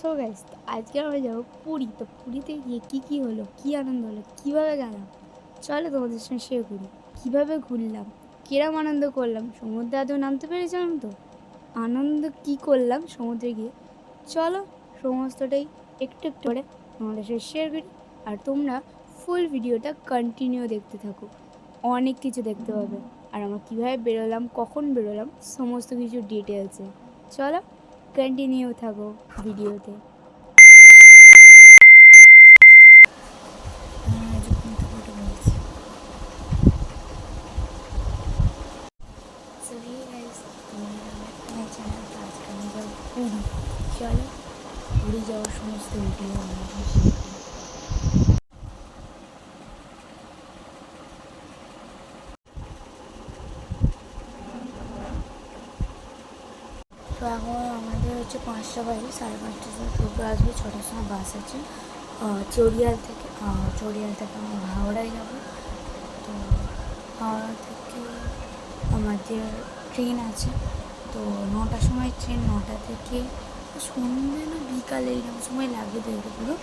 So guys, আজকে আমরা যাবো পুরী। তো পুরীতে গিয়ে কী হলো, কী আনন্দ হলো, কীভাবে গেলাম, চলো তোমাদের সঙ্গে শেয়ার করি। কীভাবে ঘুরলাম, কিরম আনন্দ করলাম, সমুদ্রে আদৌ নামতে পেরেছিলাম তো, আনন্দ কী করলাম সমুদ্রে গিয়ে, চলো সমস্তটাই একটু একটু করে তোমাদের সঙ্গে শেয়ার করি। আর তোমরা ফুল ভিডিওটা কন্টিনিউ দেখতে থাকো, অনেক কিছু দেখতে পাবে। আর আমরা কীভাবে বেরোলাম, কখন বেরোলাম, সমস্ত কিছু ডিটেলসে। চলো কন্টিনিউ থাকো ভিডিওতে। পুরী, চলো পুরী যাওয়ার সমস্ত ভিডিও আমাদের শেয়ার করি। তো এখন আমাদের হচ্ছে 5টা বাজে, 5:30টার সময় টোটো আসবে, 6টার সময় বাস আছে চড়িয়াল থেকে। আমরা হাওড়ায় যাবো। তো হাওড়া থেকে আমাদের ট্রেন আছে, তো 9টার সময় ট্রেন। 9টা থেকে সন্ধ্যে না বিকালে এইরকম সময় লাগবে দেখতে পুরো।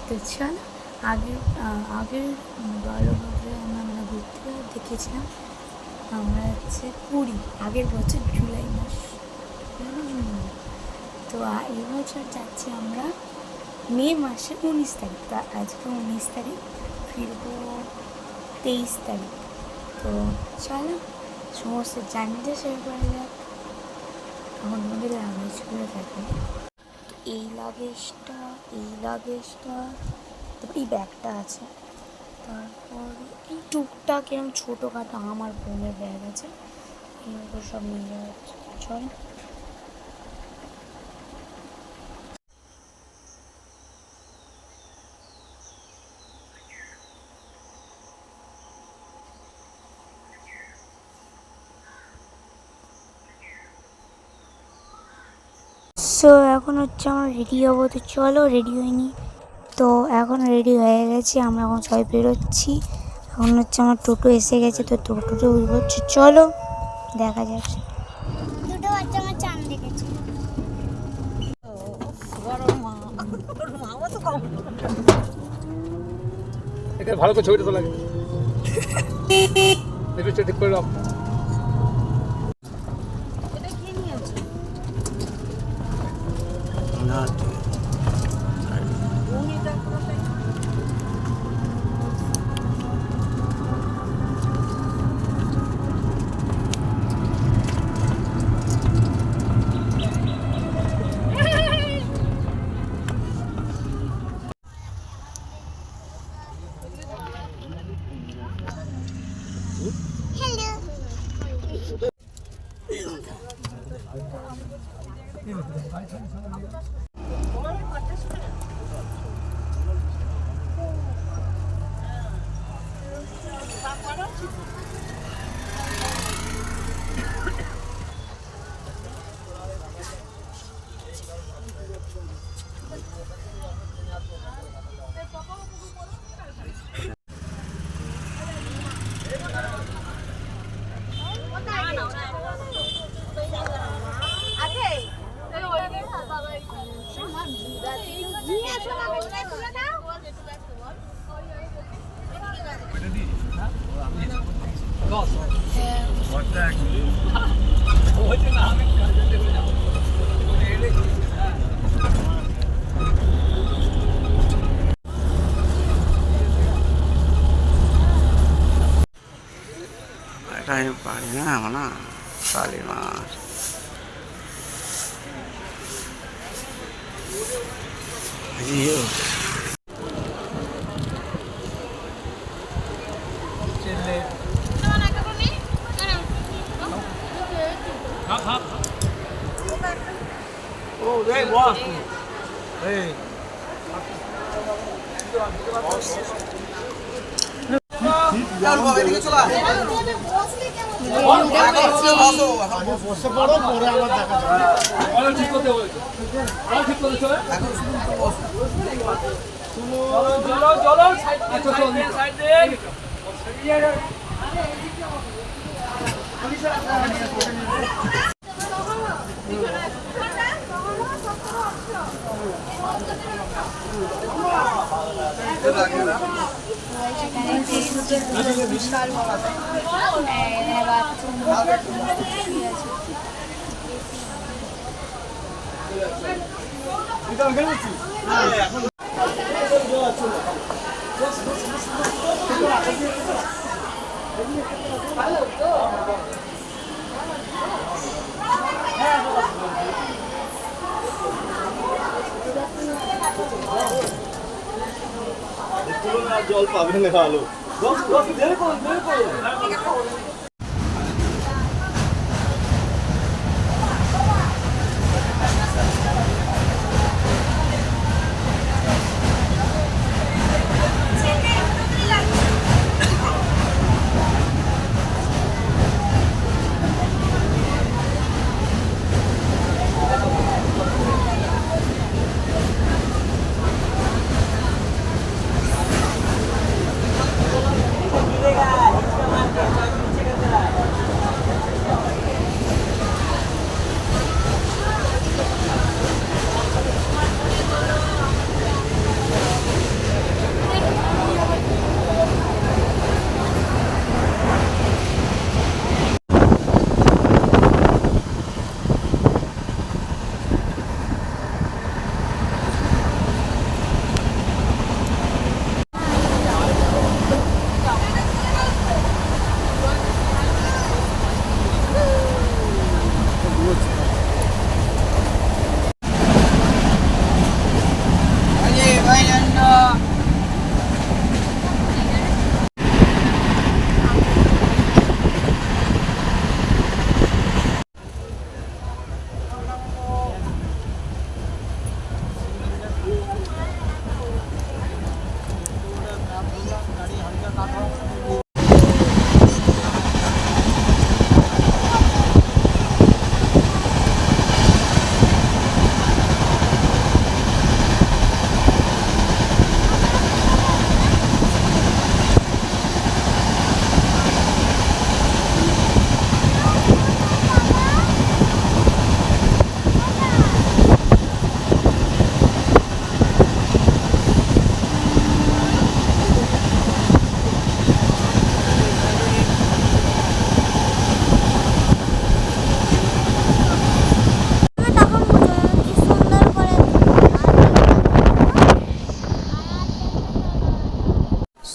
তো চল আগের ভালোভাবে আমরা ঘুরতে দেখেছিলাম আমরা হচ্ছে পুরী আগের বছর জুলাই মাস, তো এই বছর যাচ্ছি আমরা মে মাসের 19 তারিখ। তা আজকে 19 তারিখ, ফিরবো 23 তারিখ। তো চলো সমস্ত জার্নিটা শেয়ার করা যাক। আমার মধ্যে লাগেজগুলো থাকে, এই লাগেজটা, তারপর এই ব্যাগটা আছে, তারপর এই টুকটাক এরকম ছোটোখাটো আমার বোনের ব্যাগ আছে, এগুলো সব নিয়ে যাচ্ছে। চল সো এখন হচ্ছে আমরা রেডি হবো। তো চলো রেডি হইনি, তো এখন রেডি হয়ে গেছি, আমরা এখন সবাই বেরোচ্ছি। এখন হচ্ছে আমার টোটো এসে গেছে, তো টোটোতে উঠবো। চলো দেখা যাচ্ছে। দুটো বাচ্চা আমার চান দেখেছে। ভালো করে ছবিটা তো লাগে ঠিক করে রাখ। আমি পারি না না কালী মাছ সেখানে এখানে বাথরুম আছে। জল পাবে না আলো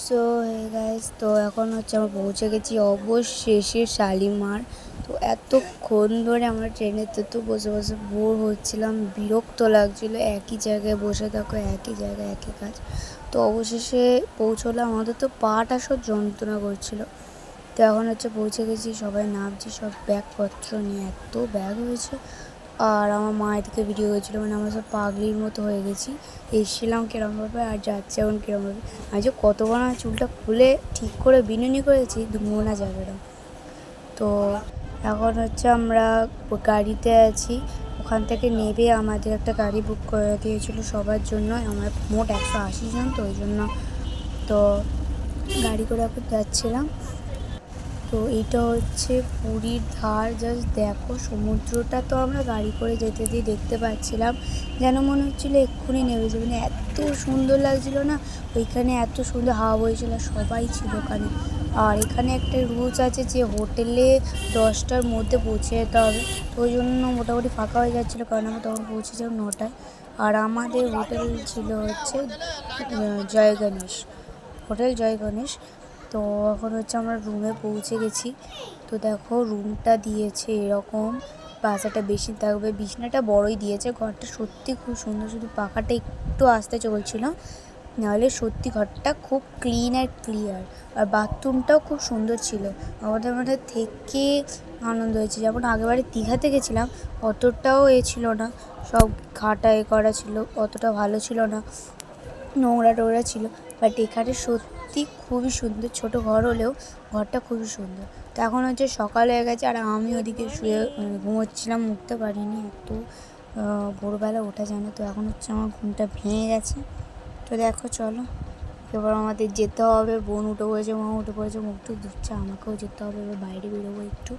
সো হে গাইস, তো এখন হচ্ছে আমরা পৌঁছে গেছি অবশেষে শালিমার। তো এতক্ষণ ধরে আমরা ট্রেনের তো বসে বসে বোর হচ্ছিলাম, বিরক্ত লাগছিলো, একই জায়গায় বসে থাকো, একই জায়গায় একই কাজ। তো অবশেষে পৌঁছলাম। আমাদের তো পাটা সব যন্ত্রণা করছিল। তো এখন হচ্ছে পৌঁছে গেছি, সবাই নামছি, সব ব্যাগপত্র নিয়ে। এত ব্যাগ হয়েছে। আর আমার মা এদিকে ভিডিও করেছিলো, মানে আমরা সব পাগলির মতো হয়ে গেছি। এসেছিলাম কিরমভাবে আর যাচ্ছে এখন কিরমভাবে। আমি যে কতবার না চুলটা খুলে ঠিক করে বিনুনি করেছি, মোনা যাবে না। তো এখন হচ্ছে আমরা গাড়িতে আছি। ওখান থেকে নেবে আমাদের একটা গাড়ি বুক করে দিয়েছিলো সবার জন্য। আমার মোট 180 জন, তো ওই জন্য তো গাড়ি করে এখন যাচ্ছিলাম। তো এইটা হচ্ছে পুরীর ধার। জাস্ট দেখো সমুদ্রটা, তো আমরা গাড়ি করে যেতে দিয়ে দেখতে পাচ্ছিলাম, যেন মনে হচ্ছিলো এক্ষুনি নেমে যাবে। মানে এত সুন্দর লাগছিলো না, ওইখানে এত সুন্দর হাওয়া বইছিল, সবাই ছিল ওখানে। আর এখানে একটা রুলস আছে যে হোটেলে 10টার মধ্যে পৌঁছে যেতে হবে। তো ওই জন্য মোটামুটি ফাঁকা হয়ে যাচ্ছিলো, কারণ আমরা তখন পৌঁছে যাব 9টায়। আর আমাদের হোটেল ছিল হচ্ছে জয় গণেশ, হোটেল জয় গণেশ। তো এখন হচ্ছে আমরা রুমে পৌঁছে গেছি। তো দেখো রুমটা দিয়েছে এরকম, বাসাটা বেশি থাকবে, বিছানাটা বড়ই দিয়েছে। ঘরটা সত্যি খুব সুন্দর, শুধু পাখাটা একটু আসতে চলছিল, নাহলে সত্যি ঘরটা খুব ক্লিন আর ক্লিয়ার। আর বাথরুমটাও খুব সুন্দর ছিল। আমাদের মধ্যে থেকে আনন্দ হয়েছে। যেমন আগেবারে দীঘাতে গেছিলাম, অতটাও ছিল না, সব ঘাটা করা ছিল, অতটা ভালো ছিল না, নোংরা টোংরা ছিল। বাট এখানে সত্যি খুবই সুন্দর, ছোট ঘর হলেও ঘরটা খুবই সুন্দর। তো এখন হচ্ছে সকাল হয়ে গেছে, আর আমি ওদিকে শুয়ে ঘুমোচ্ছিলাম, উঠতে পারিনি, এত ভোরবেলা ওঠা যায় না। তো এখন হচ্ছে আমার ঘুমটা ভেঙে গেছে। তো দেখো চলো, এবার আমাদের যেতে হবে। বোন উঠে পড়েছে, মা উঠে পড়েছে, মুখ টুক ধুচ্ছে, আমাকেও যেতে হবে। এবার বাইরে বেরোবো একটু,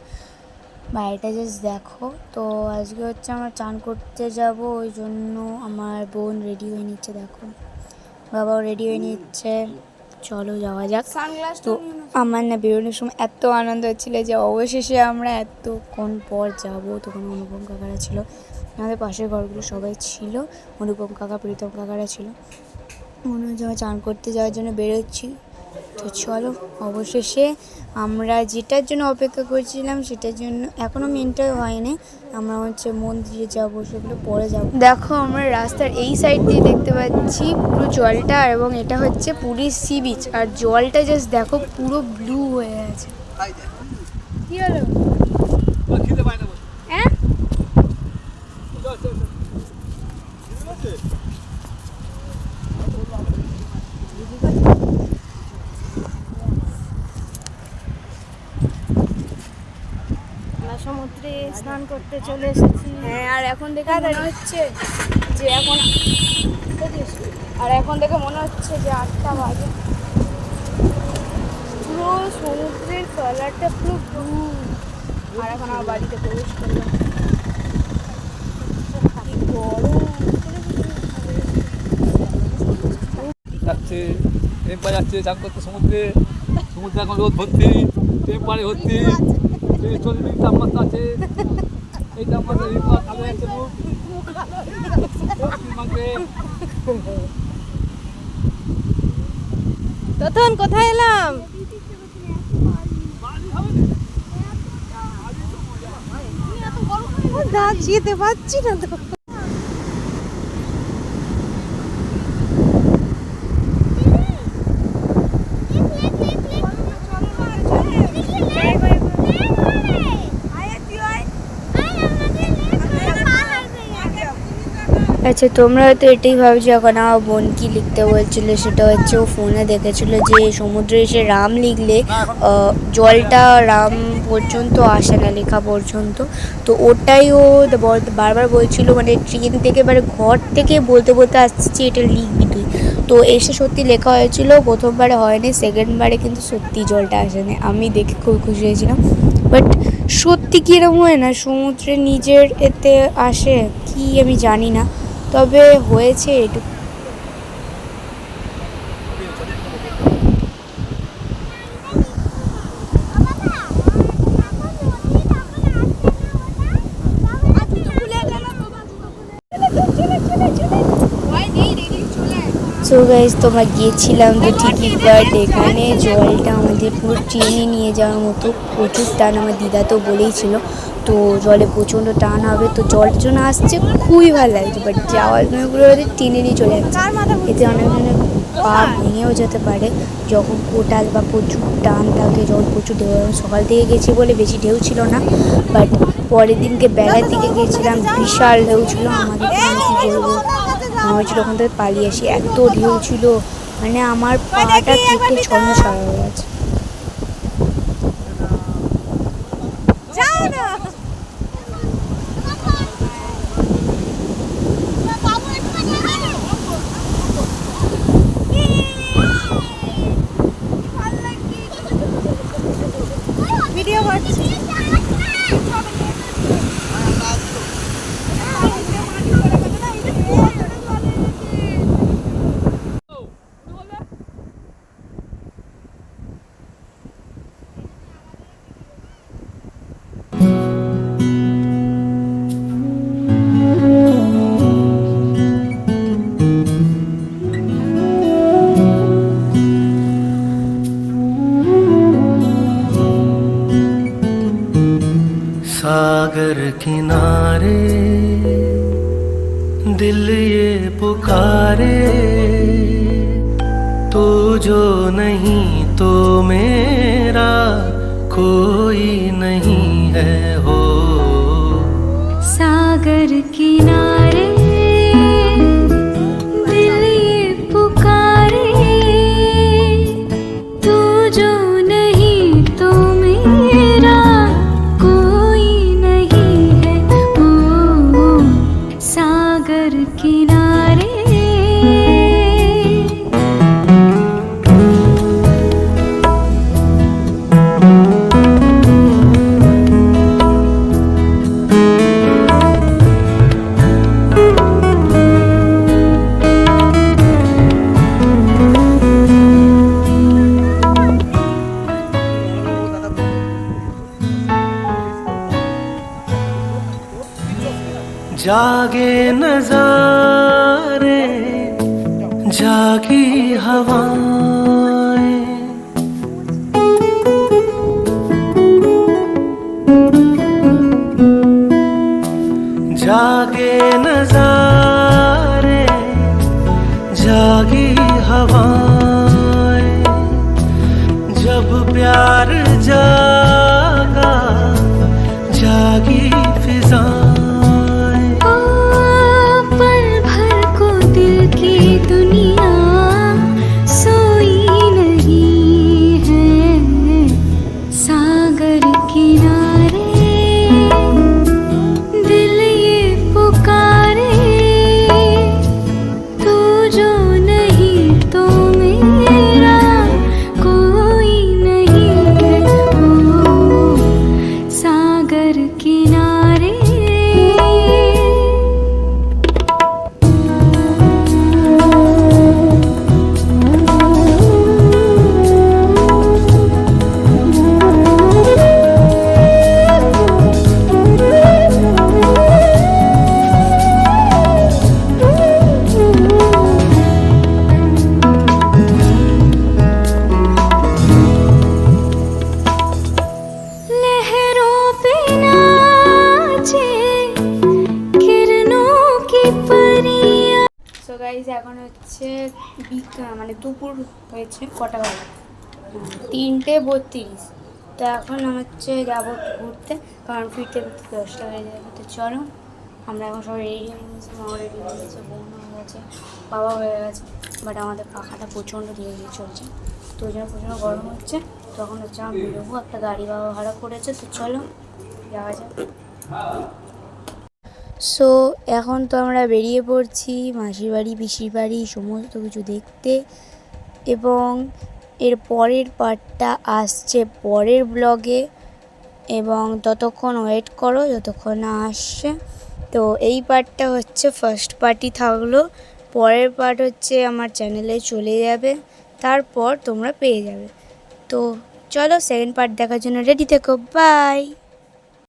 বাইরেটা জাস্ট দেখো। তো আজকে হচ্ছে আমরা চান করতে যাব, ওই জন্য আমার বোন রেডি হয়ে নিচ্ছে। দেখো বাবাও রেডি হয়ে নিচ্ছে, চলো যাওয়া যাক। তো আমার না বেরোনোর সময় এত আনন্দ হচ্ছিল যে অবশেষে আমরা এতক্ষণ পর যাব। তখন অনুপম কাকারা ছিল, আমাদের পাশের ঘরগুলো সবাই ছিল, অনুপম কাকা প্রীতম কাকারা ছিল। মনে হচ্ছে আমরা চান করতে যাওয়ার জন্য বেরোচ্ছি। তো চলো, অবশেষে আমরা যেটার জন্য অপেক্ষা করছিলাম সেটার জন্য এখনও মেনটা হয়নি। আমরা হচ্ছে মন্দিরে যাবো, সেগুলো পরে যাবো। দেখো আমরা রাস্তার এই সাইড দিয়ে দেখতে পাচ্ছি পুরো জলটা, এবং এটা হচ্ছে পুরীর সি বিচ। আর জলটা জাস্ট দেখো পুরো ব্লু হয়ে আছে। কি হলো? হ্যাঁ সমুদ্রে স্নান করতে চলে এসেছি। হ্যাঁ, আর এখন দেখে মনে হচ্ছে যে এখন দেখে মনে হচ্ছে যে 8টা বাজে। পুরো সমুদ্রের কালারটা পুরো ব্লু। আর এখন আমার বাড়িতে প্রবেশ করলাম। কি গরম যাচ্ছে টেম্পা যাচ্ছে চান করতে সমুদ্রে। সমুদ্রে এখন রোদ ভর্তি, টেম্পারে ভর্তি, 40 তাপমাত্রা আছে। এই তাপমাত্রা কালো যাচ্ছে মুখ। তখন কোথায় এলাম? যেতে পারছি না তো। আচ্ছা, তোমরা হয়তো এটাই ভাবছো এখন আমার বোন কি লিখতে বলছিল। সেটা হচ্ছে ও ফোনে দেখেছিল যে সমুদ্রে এসে রাম লিখলে জলটা রাম পর্যন্ত আসে না, লেখা পর্যন্ত। তো ওটাই ও বারবার বলছিল, মানে ট্রেন থেকে মানে ঘর থেকে বলতে বলতে আসছে এটা লিখবি তুই। তো এসে সত্যি লেখা হয়েছিল, প্রথমবারে হয়নি, সেকেন্ডবারে কিন্তু সত্যি জলটা আসেনি। আমি দেখে খুব খুশি হয়েছিলাম। বাট সত্যি কীরকম হয় না সমুদ্রে নিজের এতে আসে কি আমি জানি না, তবে হয়েছে এটুকু। সো গাইস, তোমরা গিয়েছিলাম তো ঠিকই, বাট এখানে জলটা আমাদের পুরো ট্রেনে নিয়ে যাওয়ার মতো প্রচুর টান। আমার দিদা তো বলেই ছিল তো জলে প্রচণ্ড টান হবে, তো জলটার জন্য আসছে খুবই ভালো লাগছে। বাট যাওয়ার সময় পুরো ওদের টেনে নিয়ে চলে যাচ্ছে, এতে অনেক ধরনের পা ভেঙেও যেতে পারে যখন কোটাল বা প্রচুর টান থাকে, জল প্রচুর ঢেউ। সকাল থেকে গেছি বলে বেশি ঢেউ ছিল না, বাট পরের দিনকে বেলার দিকে গিয়েছিলাম, বিশাল ঢেউ ছিল। আমাদের কী বলবো, মনে হয়েছিল ওখান থেকে পালিয়ে আসি, এত ঢেউ ছিল, মানে আমার পাটা কেটে ছন্ন ছাড়া হয়ে গেছে। ভিডিও করছি। सागर किनारे दिल ये पुकारे, तू जो नहीं तो मेरा कोई नहीं है हो। सागर किनारे दिल ये पुकारे, तू जो नहीं तो मेरा कोई नहीं है ओ। सागर किनारे जागे नजारे जागी हवाएं जागे नजारे जागी हवाएं जब प्यार जागा जागी फिजाएं ओ पल भर को दिल की दुनिया सोई नहीं है सागर किनारे दिल ये पुकारे तू जो नहीं तो मेरा कोई नहीं है ओ सागर किनारे लहरों पे नाचे किरणों की परियां সো গাইজ এখন হচ্ছে মানে দুপুর হয়েছে কটা বাজে 3:32। তো এখন হচ্ছে যাবো ঘুরতে, কারণ ফিরতে ফিরতে 10টা হয়ে যাবে। তো চলো, আমরা এখন সবাই রেডি হয়ে গেছি, মা রেডি হয়ে গেছে, বোন হয়ে গেছে, বাবা হয়ে গেছে, বাট আমাদের পাখাটা প্রচণ্ড ধীরে ধীরে চলছে, তো ওই জন্য প্রচণ্ড গরম হচ্ছে। তখন হচ্ছে আমরা বেরোবো, একটা গাড়ি বাবা ভাড়া করেছে। তো চলো যাওয়া যাক। সো এখন তো আমরা বেরিয়ে পড়ছি মাসির বাড়ি, পিসির বাড়ি সমস্ত কিছু দেখতে, এবং এর পরের পার্টটা আসছে পরের ব্লগে, এবং ততক্ষণ ওয়েট করো যতক্ষণ না আসছে। তো এই পার্টটা হচ্ছে ফার্স্ট পার্টই থাকলো, পরের পার্ট হচ্ছে আমার চ্যানেলে চলে যাবে, তারপর তোমরা পেয়ে যাবে। তো চলো সেকেন্ড পার্ট দেখার জন্য রেডি থেকো, বাই।